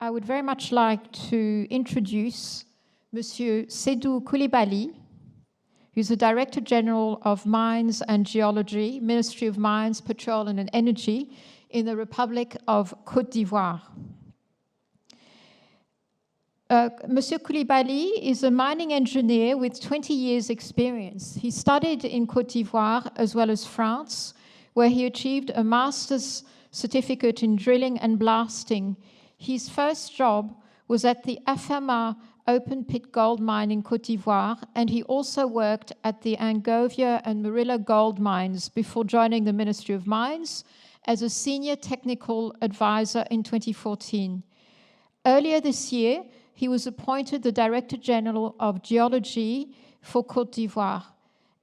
I would very much like to introduce Monsieur Seydou Coulibaly, who's the Director General of Mines and Geology, Ministry of Mines, Petroleum and Energy in the Republic of Cote d'Ivoire. Monsieur Coulibaly is a mining engineer with 20 years' experience. He studied in Cote d'Ivoire as well as France, where he achieved a master's certificate in drilling and blasting. His first job was at the Afama open pit gold mine in Cote d'Ivoire, and he also worked at the Angovia and Marilla gold mines before joining the Ministry of Mines as a senior technical advisor in 2014. Earlier this year, he was appointed the Director General of Geology for Cote d'Ivoire.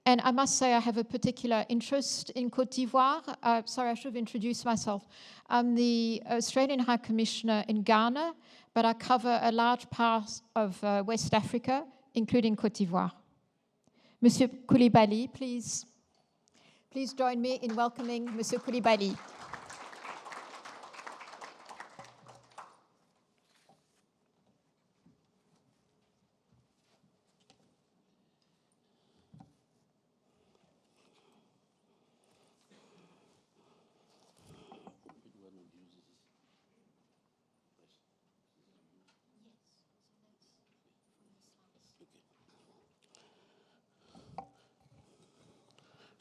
And I must say I have a particular interest in Cote d'Ivoire. Sorry, I should have introduced myself. I'm the Australian High Commissioner in Ghana, but I cover a large part of West Africa, including Cote d'Ivoire. Monsieur Coulibaly, please join me in welcoming Monsieur Coulibaly.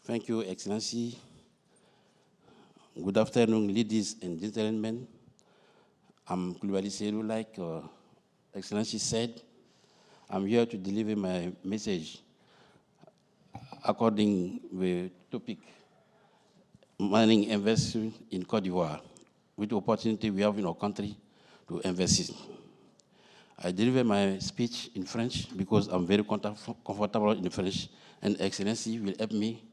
Thank you, Excellency. Good afternoon, ladies and gentlemen. I'm Coulibaly Seydou, like Excellency said. I'm here to deliver my message according to the topic, mining investment in Cote d'Ivoire, with the opportunity we have in our country to invest. I deliver my speech in French because I'm very comfortable in French, and Excellency will help me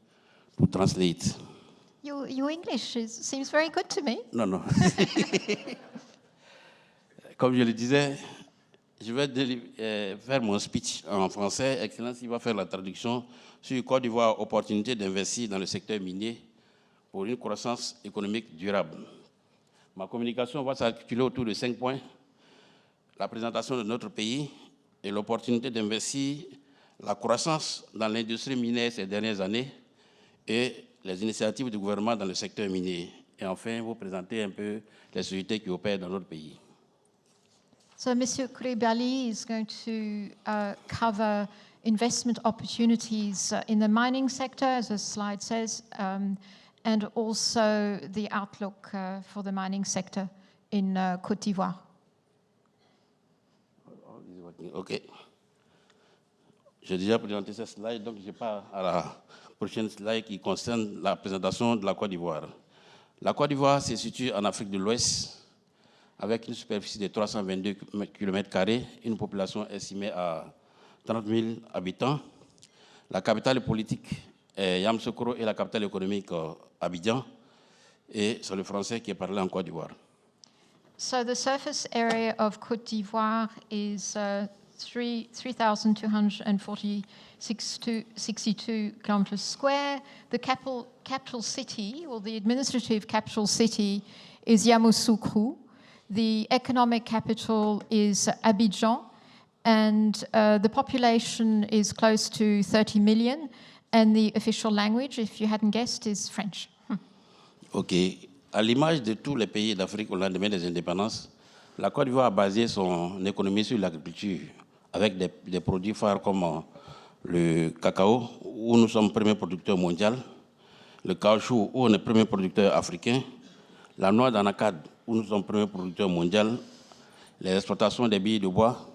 to translate. Your English seems very good to me. Non. Comme je le disais, je vais faire mon speech en français. Excellence, il va faire la traduction sur Côte d'Ivoire, opportunité d'investir dans le secteur minier pour une croissance économique durable. Ma communication va s'articuler autour de 5 points. La présentation de notre pays et l'opportunité d'investir, la croissance dans l'industrie minière ces dernières années, et les initiatives du gouvernement dans le secteur minier. Et enfin, vous présenter un peu les sociétés qui opèrent dans notre pays. So Monsieur Coulibaly is going to cover investment opportunities in the mining sector, as the slide says, and also the outlook for the mining sector in Côte d'Ivoire. OK. J'ai déjà présenté ce slide, donc je pars à la prochaine slide qui concerne la présentation de la Côte d'Ivoire. La Côte d'Ivoire se situe en Afrique de l'Ouest avec une superficie de 322 km², une population estimée à 30 000 habitants. La capitale politique est Yamoussoukro et la capitale économique Abidjan. Et c'est le français qui est parlé en Côte d'Ivoire. So the surface area of Côte d'Ivoire is 3,262 kilometers square. The capital city, or the administrative capital city, is Yamoussoukro. The economic capital is Abidjan, and the population is close to 30 million, and the official language, if you hadn't guessed, is French. OK. À l'image de tous les pays d'Afrique au lendemain des indépendances, la Côte d'Ivoire a basé son économie sur l'agriculture, avec des produits phares comme le cacao, où nous sommes premier producteur mondial, le caoutchouc, où on est premier producteur africain, la noix d'anacarde, où nous sommes premier producteur mondial, les exploitations des billes de bois,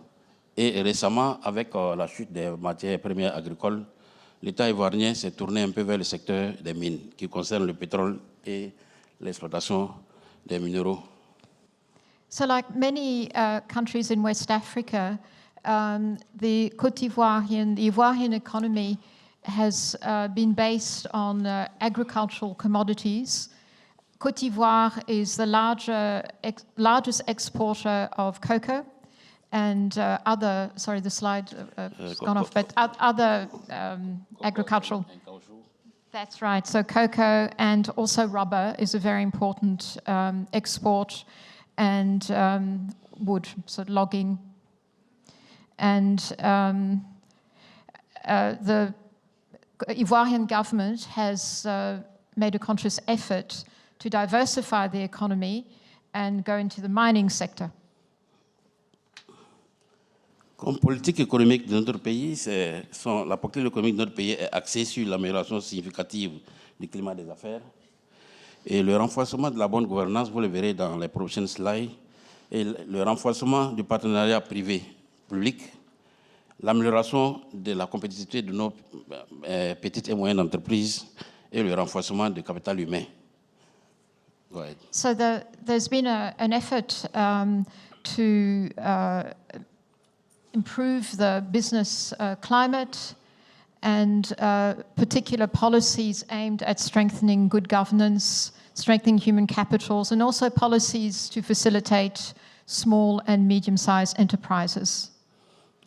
et récemment, avec la chute des matières premières agricoles, l'État ivoirien s'est tourné un peu vers le secteur des mines, qui concerne le pétrole et l'exploitation des minéraux. So like many countries in West Africa, the Ivoirian economy has been based on agricultural commodities. Côte d'Ivoire is the largest exporter of cocoa and other, sorry, the slide has gone off, but other agricultural. That's right. So cocoa and also rubber is a very important export. and wood, so logging. And the Ivoirian government has made a conscious effort to diversify the economy and go into the mining sector. Comme politique économique de notre pays, la politique économique de notre pays est axée sur l'amélioration significative du climat des affaires et le renforcement de la bonne gouvernance, vous le verrez dans les prochaines slides, et le renforcement du partenariat privé-public, l'amélioration de la compétitivité de nos petites et moyennes entreprises et le renforcement du capital humain. Go ahead. So there's been an effort to improve the business climate and particular policies aimed at strengthening good governance, strengthening human capitals, and also policies to facilitate small and medium-sized enterprises.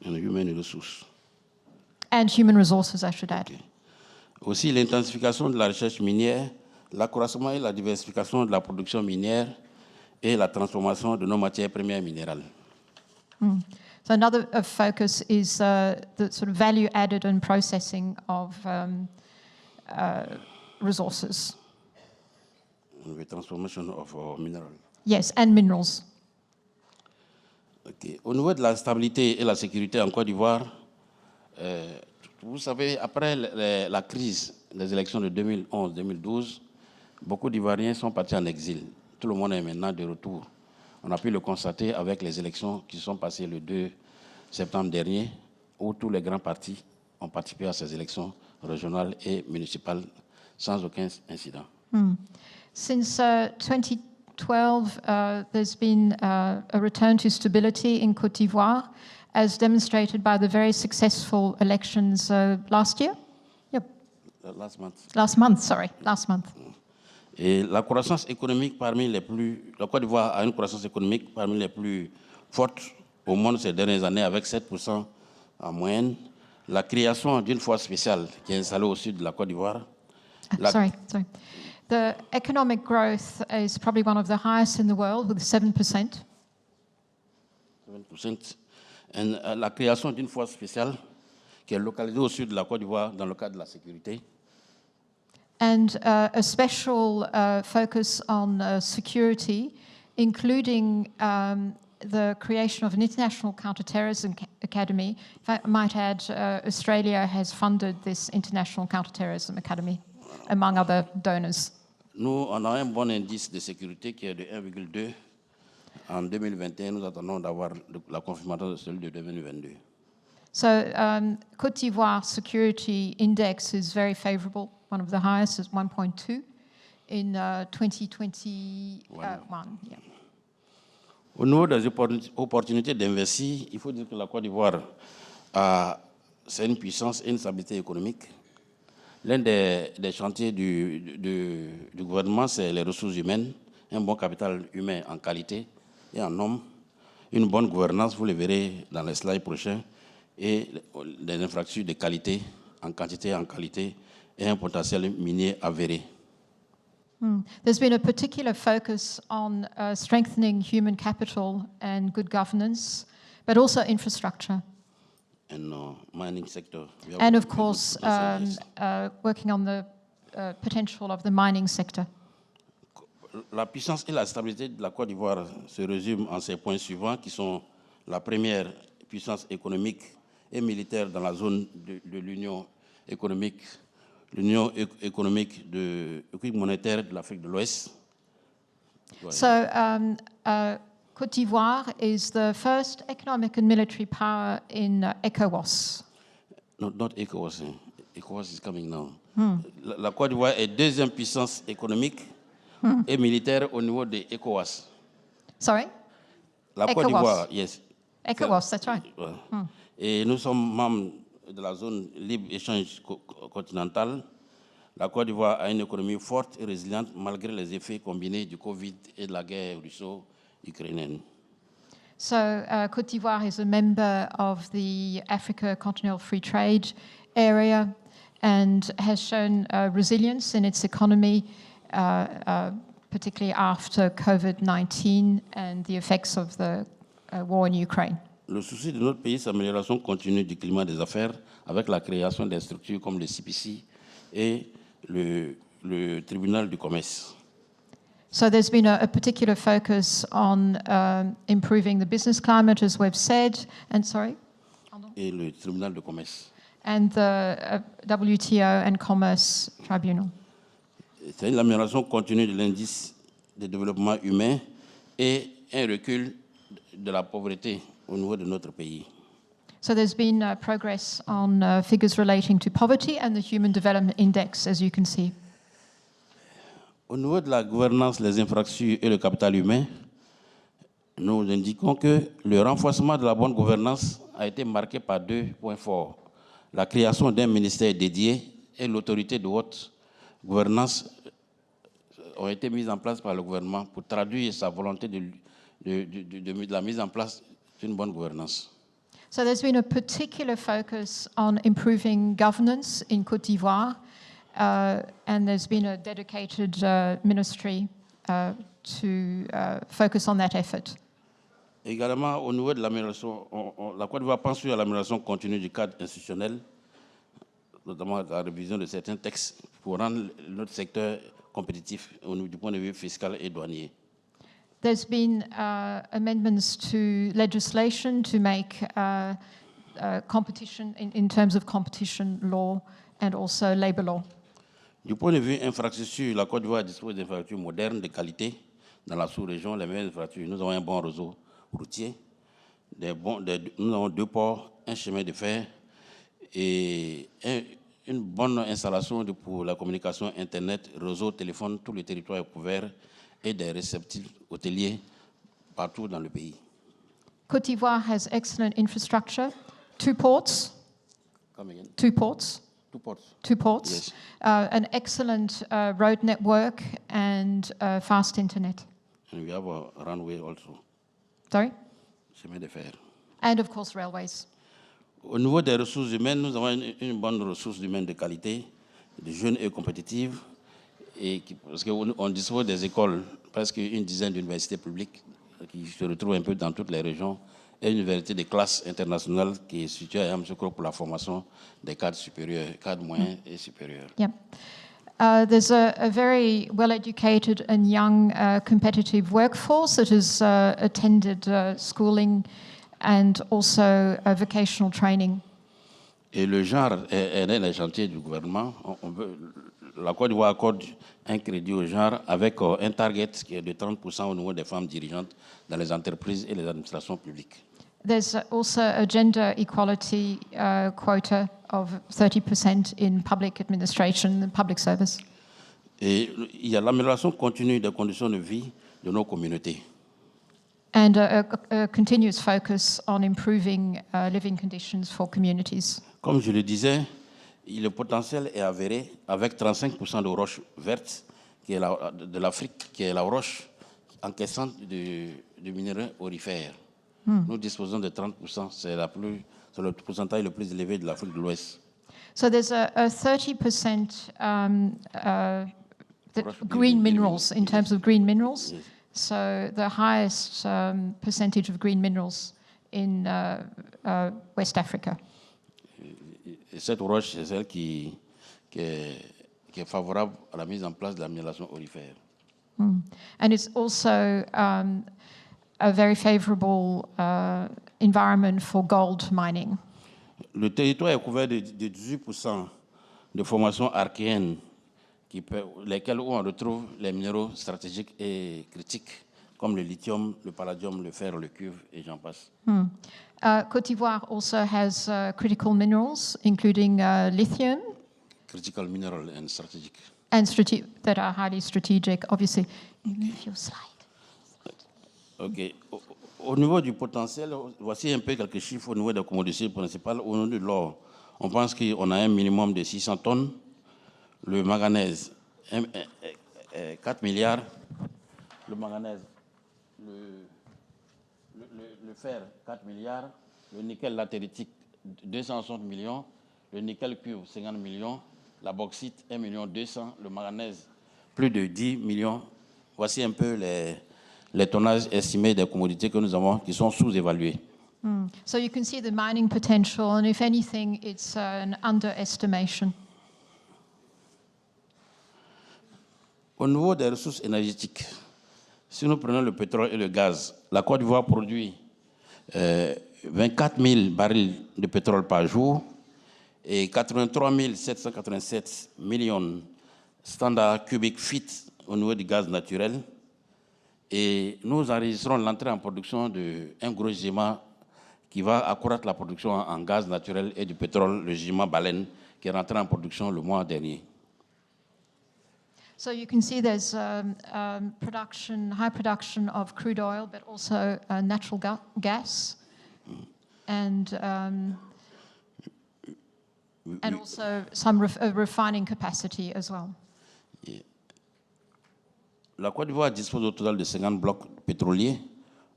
And human resources. And human resources, I should add. Okay. Aussi l'intensification de la recherche minière, l'accroissement et la diversification de la production minière et la transformation de nos matières premières minérales. So another focus is the sort of value added and processing of resources. The transformation of minerals. Yes, and minerals. Okay. Au niveau de la stabilité et la sécurité en Côte d'Ivoire, vous savez, après la crise des élections de 2011-2012, beaucoup d'Ivoiriens sont partis en exil. Tout le monde est maintenant de retour. On a pu le constater avec les élections qui sont passées le 2 septembre dernier, où tous les grands partis ont participé à ces élections régionales et municipales sans aucun incident. Since 2012, there's been a return to stability in Cote d'Ivoire, as demonstrated by the very successful elections last year? Yep. Last month. Last month. Et la croissance économique la Côte d'Ivoire a une croissance économique parmi les plus fortes au monde ces dernières années, avec 7% en moyenne. La création d'une force spéciale qui est installée au sud de la Côte d'Ivoire. Sorry. The economic growth is probably one of the highest in the world, with 7%. 7%. Et la création d'une force spéciale qui est localisée au sud de la Côte d'Ivoire dans le cadre de la sécurité. And a special focus on security, including the creation of an international counterterrorism academy. In fact, I might add, Australia has funded this international counterterrorism academy, among other donors. Nous, on a un bon indice de sécurité qui est de 1,2. En 2021, nous attendons d'avoir la confirmation de celui de 2022. So Cote d'Ivoire Security Index is very favorable, one of the highest is 1.2 in 2021. Yeah. Au niveau des opportunités d'investir, il faut dire que la Côte d'Ivoire c'est une puissance et une stabilité économique. L'un des chantiers du gouvernement, c'est les ressources humaines, un bon capital humain en qualité et en nombre, une bonne gouvernance, vous le verrez dans les slides prochains, et des infrastructures de qualité, en quantité et en qualité, et un potentiel minier avéré. There's been a particular focus on strengthening human capital and good governance, but also infrastructure. And mining sector. And of course, working on the potential of the mining sector. La puissance et la stabilité de la Côte d'Ivoire se résument en ces points suivants, qui sont la première puissance économique et militaire dans la zone de l'Union économique monétaire de l'Afrique de l'Ouest. So, Cote d'Ivoire is the first economic and military power in ECOWAS. Not ECOWAS. ECOWAS is coming now. La Côte d'Ivoire est deuxième puissance économique et militaire au niveau de ECOWAS. Sorry? La Côte d'Ivoire, yes. ECOWAS, that's right. Et nous sommes membres de la zone libre-échange continentale. La Côte d'Ivoire a une économie forte et résiliente malgré les effets combinés du Covid et de la guerre russo-ukrainienne. So, Cote d'Ivoire is a member of the Africa Continental Free Trade Area and has shown resilience in its economy particularly after COVID-19 and the effects of the war in Ukraine. Le souci de notre pays, c'est l'amélioration continue du climat des affaires avec la création des structures comme le CPC et le tribunal du commerce. So there's been a particular focus on improving the business climate, as we've said, and Et le tribunal de commerce. And the WTO and Commerce Tribunal. C'est l'amélioration continue de l'indice de développement humain et un recul de la pauvreté au niveau de notre pays. So there's been progress on figures relating to poverty and the Human Development Index, as you can see. Au niveau de la gouvernance, les infrastructures et le capital humain, nous indiquons que le renforcement de la bonne gouvernance a été marqué par 2 points forts. La création d'un ministère dédié et l'autorité de haute gouvernance ont été mises en place par le gouvernement pour traduire sa volonté de la mise en place d'une bonne gouvernance. So there's been a particular focus on improving governance in Côte d'Ivoire, and there's been a dedicated ministry to focus on that effort. Également, au niveau de l'amélioration, la Côte d'Ivoire pense sur l'amélioration continue du cadre institutionnel, notamment la révision de certains textes pour rendre notre secteur compétitif du point de vue fiscal et douanier. There's been amendments to legislation to make competition in terms of competition law and also labor law. Du point de vue infrastructure, la Côte d'Ivoire dispose d'infrastructures modernes de qualité dans la sous-région, les meilleures infrastructures. Nous avons un bon réseau routier, nous avons 2 ports, un chemin de fer et une bonne installation pour la communication Internet, réseau, téléphone, tout le territoire est couvert et des réceptifs hôteliers partout dans le pays. Côte d'Ivoire has excellent infrastructure, 2 ports. Come again. 2 ports. 2 ports. 2 ports. Yes. An excellent road network and fast internet. And we have a runway also. Sorry? Chemin de fer. And of course railways. Au niveau des ressources humaines, nous avons une bonne ressource humaine de qualité, de jeunes et compétitives, parce qu'on dispose des écoles, presque une dizaine d'universités publiques qui se retrouvent un peu dans toutes les régions, et une université de classe internationale qui est située à Yamoussoukro pour la formation des cadres supérieurs, cadres moyens et supérieurs. Yep. There's a very well-educated and young competitive workforce that has attended schooling and also vocational training. Et le genre est dans les chantiers du gouvernement. La Côte d'Ivoire accorde un crédit au genre avec un target qui est de 30% au niveau des femmes dirigeantes dans les entreprises et les administrations publiques. There's also a gender equality quota of 30% in public administration and public service. Et il y a l'amélioration continue des conditions de vie de nos communautés. And a continuous focus on improving living conditions for communities. Comme je le disais, le potentiel est avéré avec 35% de roches vertes qui est de l'Afrique, qui est la roche encaissante de minéraux aurifères. Nous disposons de 30%, c'est le pourcentage le plus élevé de l'Afrique de l'Ouest. So there's a 30% green minerals in terms of green minerals. Yes. So the highest percentage of green minerals in West Africa. Et cette roche, c'est celle qui est favorable à la mise en place de la minéralisation aurifère. And it's also a very favorable environment for gold mining. Le territoire est couvert de 18% de formations archéennes, lesquelles où on retrouve les minéraux stratégiques et critiques, comme le lithium, le palladium, le fer, le cuivre, et j'en passe. Côte d'Ivoire also has critical minerals, including lithium. Critical mineral and strategic. And that are highly strategic, obviously. Move your slide. OK. Au niveau du potentiel, voici un peu quelques chiffres au niveau des commodités principales. Au niveau de l'or, on pense qu'on a un minimum de 600 tonnes. Le manganèse, 4 milliards. Le manganèse, le fer, 4 milliards. Le nickel latéritique, 260 millions. Le nickel cuivre, 50 millions. La bauxite, 1,2 million. Le manganèse, plus de 10 millions, voici un peu les tonnages estimés des commodités que nous avons qui sont sous-évalués. So you can see the mining potential, and if anything, it's an underestimation. Au niveau des ressources énergétiques, si nous prenons le pétrole et le gaz, la Côte d'Ivoire produit 24 000 barils de pétrole par jour et 83 787 millions standards cubiques feet au niveau du gaz naturel. Et nous enregistrons l'entrée en production d'un gros gisement qui va accroître la production en gaz naturel et du pétrole, le gisement baleine, qui est rentré en production le mois dernier. So you can see there's high production of crude oil, but also natural gas, and also some refining capacity as well. La Côte d'Ivoire dispose au total de 50 blocs pétroliers,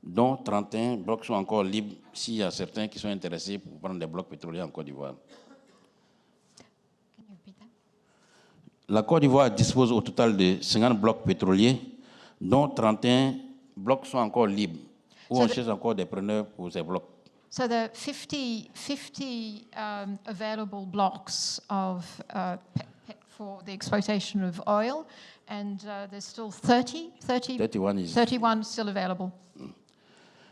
dont 31 blocs sont encore libres s'il y a certains qui sont intéressés pour prendre des blocs pétroliers en Côte d'Ivoire. La Côte d'Ivoire dispose au total de 50 blocs pétroliers, dont 31 blocs sont encore libres, où on cherche encore des preneurs pour ces blocs. So there are 50 available blocks for the exploitation of oil, and there's still 31 still available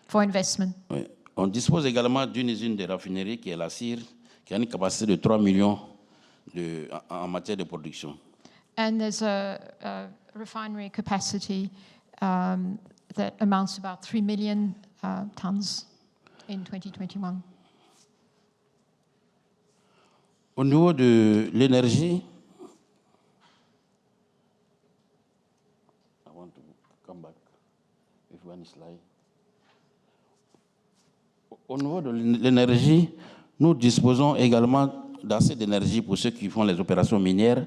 for investment. Oui. On dispose également d'une usine de raffinerie qui est la CIR, qui a une capacité de 3 millions en matière de production. And there's a refinery capacity that amounts to about 3 million tons in 2021. Au niveau de l'énergie, I want to come back if one slide. Au niveau de l'énergie, nous disposons également d'assez d'énergie pour ceux qui font les opérations minières.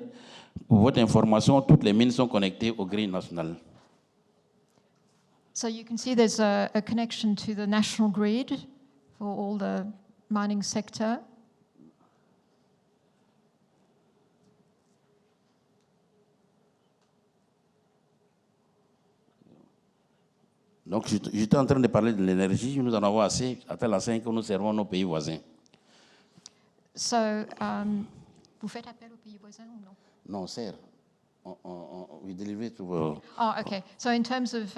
Pour votre information, toutes les mines sont connectées au grid national. So you can see there's a connection to the national grid for all the mining sector. Donc, j'étais en train de parler de l'énergie. Nous en avons assez à telle enseigne que nous servons nos pays voisins. So, vous faites appel aux pays voisins ou non? Non, on sert. We deliver to. Oh, okay. So in terms of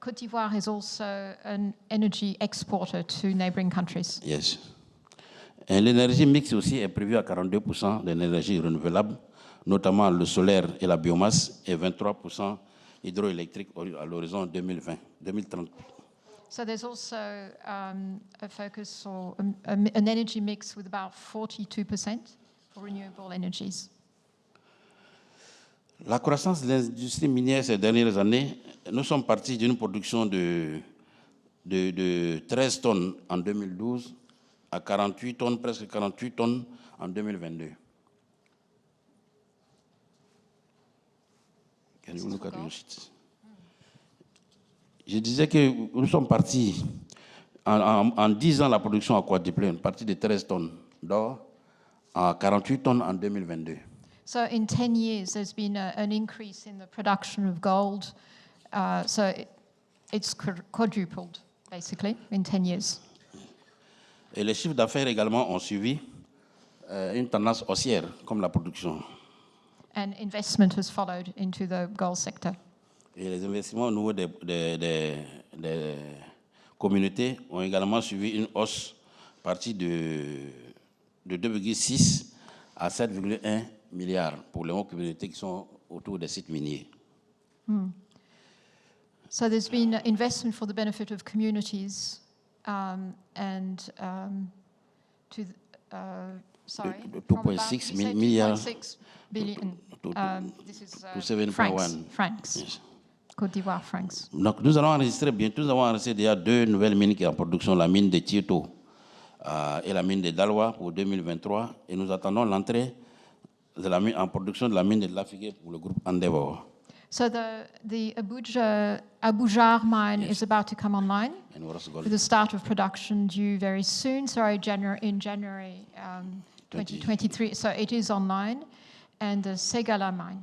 Cote d'Ivoire is also an energy exporter to neighboring countries. Yes. Et l'énergie mixte aussi est prévue à 42% d'énergie renouvelable, notamment le solaire et la biomasse, et 23% hydroélectrique à l'horizon 2030. So there's also a focus or an energy mix with about 42% for renewable energies. La croissance de l'industrie minière ces dernières années, nous sommes partis d'une production de 13 tonnes en 2012 à 48 tonnes, presque 48 tonnes en 2022. Can you look at your sheet? Je disais que nous sommes partis, en 10 ans, la production a quadruplé, partie de 13 tonnes d'or à 48 tonnes en 2022. So in 10 years, there's been an increase in the production of gold. So it's quadrupled, basically, in 10 years. Et les chiffres d'affaires également ont suivi une tendance haussière, comme la production. And investment has followed into the gold sector. Et les investissements au niveau des communautés ont également suivi une hausse partie de 2,6 à 7,1 milliards pour les communautés qui sont autour des sites miniers. So there's been investment for the benefit of communities to sorry, 2.6 milliards 2.6 billion. This is to 7.1. francs. Yes. Côte d'Ivoire francs. Donc nous allons enregistrer bientôt, nous avons enregistré déjà 2 nouvelles mines qui sont en production, la mine de Tieto et la mine de Daloa pour 2023. Et nous attendons l'entrée de la mine en production de la mine de Lafigué pour le groupe Endeavor. So the Abujar mine is about to come online with the start of production due very soon, so in January 2023. So it is online, and the Segala mine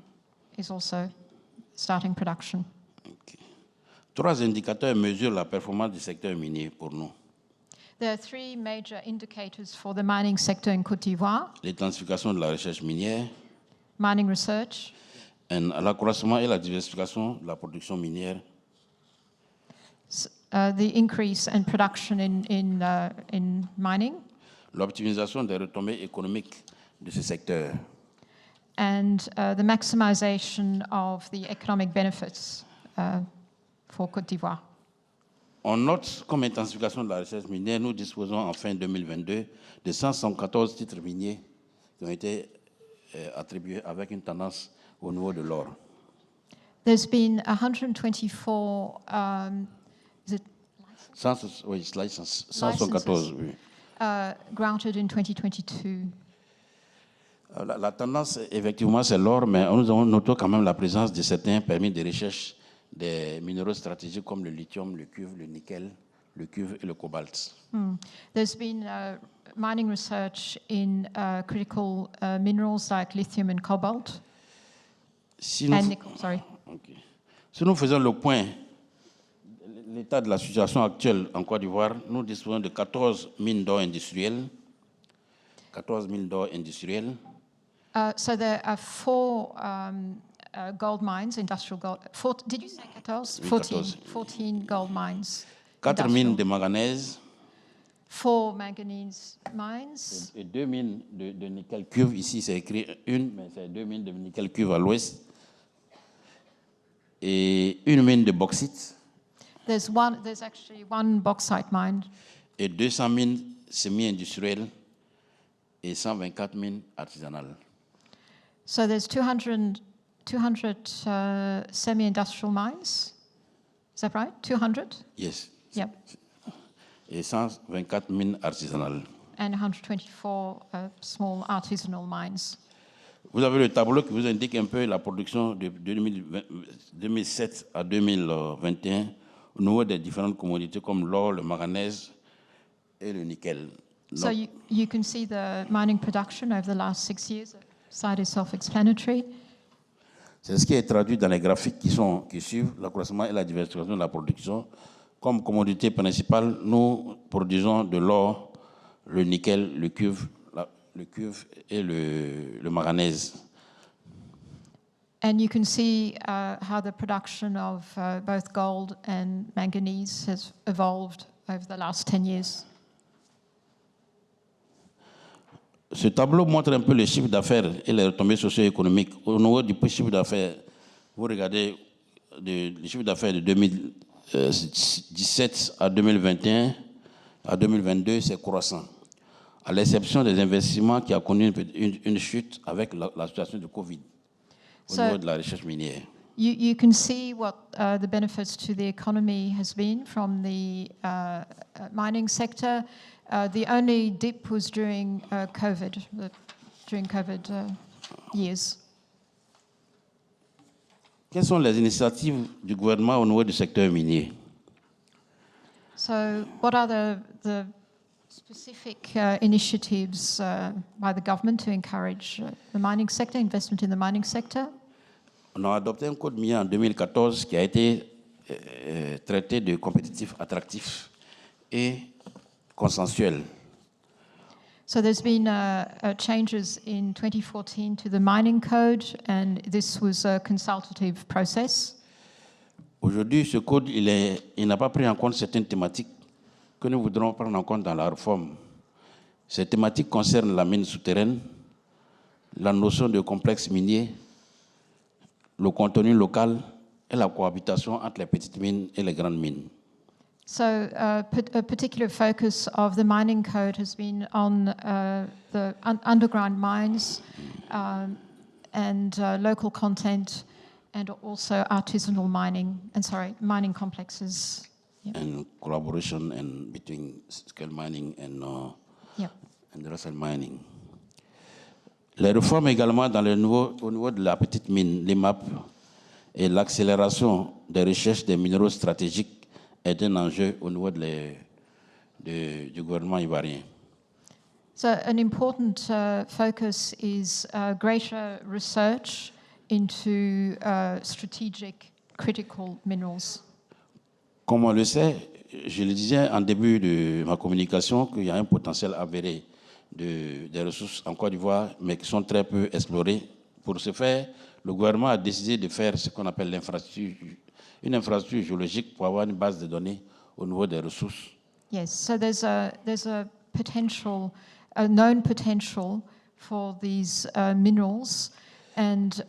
is also starting production. Okay. 3 indicateurs mesurent la performance du secteur minier pour nous. There are 3 major indicators for the mining sector in Côte d'Ivoire: L'intensification de la recherche minière, mining research, et l'accroissement et la diversification de la production minière, the increase in production in mining, l'optimisation des retombées économiques de ce secteur. and the maximization of the economic benefits for Côte d'Ivoire. On note comme intensification de la recherche minière, nous disposons en fin 2022 de 114 titres miniers qui ont été attribués avec une tendance au niveau de l'or. There's been 124 is it 114, oui. granted in 2022. La tendance, effectivement, c'est l'or, mais nous avons noté quand même la présence de certains permis de recherche des minéraux stratégiques comme le lithium, le cuivre, le nickel, le cuivre et le cobalt. There's been mining research in critical minerals like lithium and cobalt Si nous, and nickel. Sorry. Okay. Si nous faisons le point, l'état de la situation actuelle en Côte d'Ivoire, nous disposons de 14 mines d'or industrielles. 14 mines d'or industrielles. So there are 4 gold mines, industrial gold. Did you say 14? Oui, 14. 14. 14 gold mines. 4 mines de manganèse. 4 manganese mines. Et 2 mines de nickel cuivre. Ici, c'est écrit une, mais c'est 2 mines de nickel cuivre à l'ouest. Et une mine de bauxite. There's actually one bauxite mine. Et 200 mines semi-industrielles et 124 mines artisanales. So there's 200 semi-industrial mines. Is that right? 200? Yes. Yep. Et 124 mines artisanales. And 124 small artisanal mines. Vous avez le tableau qui vous indique un peu la production de 2007 à 2021 au niveau des différentes commodités comme l'or, le manganèse et le nickel. So you can see the mining production over the last 6 years. The slide is self-explanatory. C'est ce qui est traduit dans les graphiques qui suivent, l'accroissement et la diversification de la production. Comme commodité principale, nous produisons de l'or, le nickel, le cuivre et le manganèse. And you can see how the production of both gold and manganese has evolved over the last 10 years. Ce tableau montre un peu les chiffres d'affaires et les retombées socio-économiques. Au niveau du chiffre d'affaires, vous regardez le chiffre d'affaires de 2017 à 2021, à 2022, c'est croissant. À l'exception des investissements qui a connu une chute avec la situation de Covid au niveau de la recherche minière. You can see what the benefits to the economy has been from the mining sector. The only dip was during COVID years. Quelles sont les initiatives du gouvernement au niveau du secteur minier? So, what are the specific initiatives by the government to encourage the mining sector, investment in the mining sector? On a adopté un code minier en 2014 qui a été traité de compétitif, attractif et consensuel. So there's been changes in 2014 to the mining code, and this was a consultative process. Aujourd'hui, ce code, il n'a pas pris en compte certaines thématiques que nous voudrons prendre en compte dans la réforme. Ces thématiques concernent la mine souterraine, la notion de complexe minier, le contenu local et la cohabitation entre les petites mines et les grandes mines. So a particular focus of the mining code has been on the underground mines and local content, and also artisanal mining, mining complexes. Yep. And collaboration between scale mining and industrial mining. Les réformes également au niveau de la petite mine, l'IMAP, et l'accélération des recherches des minéraux stratégiques est un enjeu au niveau du gouvernement ivoirien. So an important focus is greater research into strategic critical minerals. Comme on le sait, je le disais en début de ma communication qu'il y a un potentiel avéré des ressources en Côte d'Ivoire, mais qui sont très peu explorées. Pour ce faire, le gouvernement a décidé de faire ce qu'on appelle une infrastructure géologique pour avoir une base de données au niveau des ressources. Yes, so there's a potential, a known potential for these minerals, and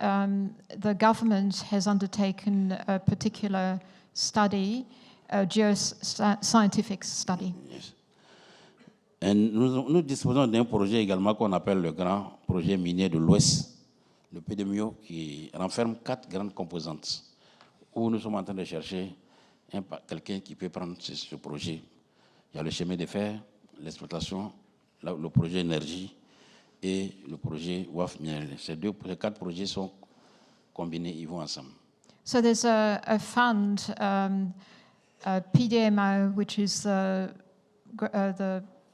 the government has undertaken a particular study, a geoscientific study. Yes. Et nous disposons d'un projet également qu'on appelle le grand projet minier de l'Ouest, le PDMIO, qui renferme 4 grandes composantes, où nous sommes en train de chercher quelqu'un qui peut prendre ce projet. Il y a le chemin de fer, l'exploitation, le projet énergie et le projet WAF miel. Ces 4 projets sont combinés, ils vont ensemble. So there's a fund, a PDMO, which is the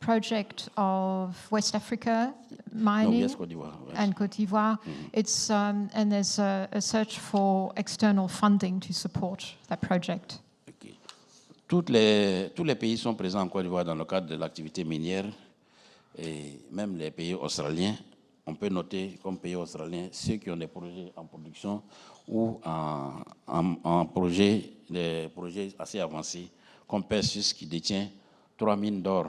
project of West Africa mining and Cote d'Ivoire. It's and there's a search for external funding to support that project. Okay. Tous les pays sont présents en Côte d'Ivoire dans le cadre de l'activité minière, et même les pays australiens. On peut noter comme pays australiens ceux qui ont des projets en production ou en projet, des projets assez avancés, comme Perseus qui détient 3 mines d'or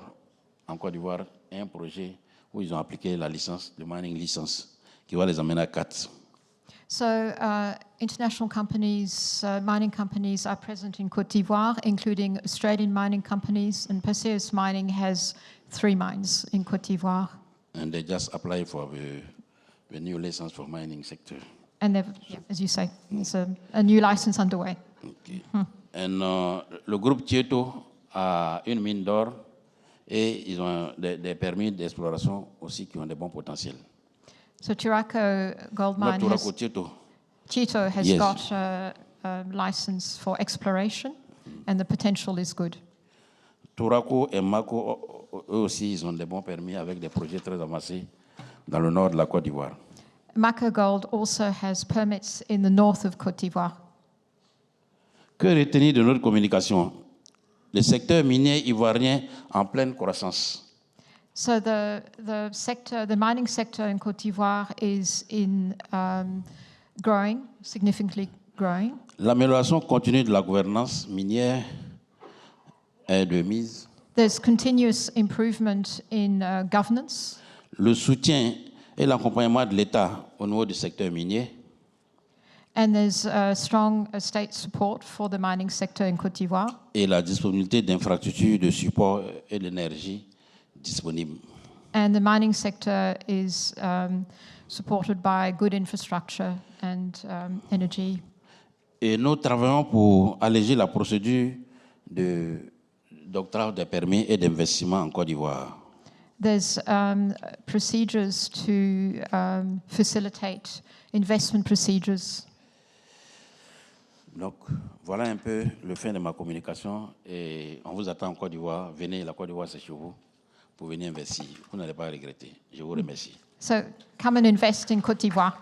en Côte d'Ivoire et un projet où ils ont appliqué la licence, le mining license, qui va les amener à 4. So international companies, mining companies are present in Cote d'Ivoire, including Australian mining companies, and Perseus Mining has 3 mines in Cote d'Ivoire. And they just applied for the new license for mining sector. And yeah, as you say, there's a new license underway. Okay. And le groupe Tieto a une mine d'or et ils ont des permis d'exploration aussi qui ont des bons potentiels. So Turaco Gold Mine Tieto has Yes. got a license for exploration, and the potential is good. Turaco et Mako, eux aussi, ils ont des bons permis avec des projets très avancés dans le nord de la Côte d'Ivoire. Mako Gold also has permits in the north of Cote d'Ivoire. Que retenir de notre communication? Le secteur minier ivoirien en pleine croissance. So the mining sector in Cote d'Ivoire is growing, significantly growing. L'amélioration continue de la gouvernance minière est de mise. There's continuous improvement in governance. Le soutien et l'accompagnement de l'État au niveau du secteur minier. And there's strong state support for the mining sector in Cote d'Ivoire. Et la disponibilité d'infrastructures de support et d'énergie disponibles. And the mining sector is supported by good infrastructure and energy. Et nous travaillons pour alléger la procédure d'octroi des permis et d'investissement en Côte d'Ivoire. There's procedures to facilitate investment procedures. Donc, voilà un peu le fin de ma communication et on vous attend en Côte d'Ivoire. Venez, la Côte d'Ivoire, c'est chez vous, pour venir investir. Vous n'allez pas regretter. Je vous remercie. So come and invest in Cote d'Ivoire.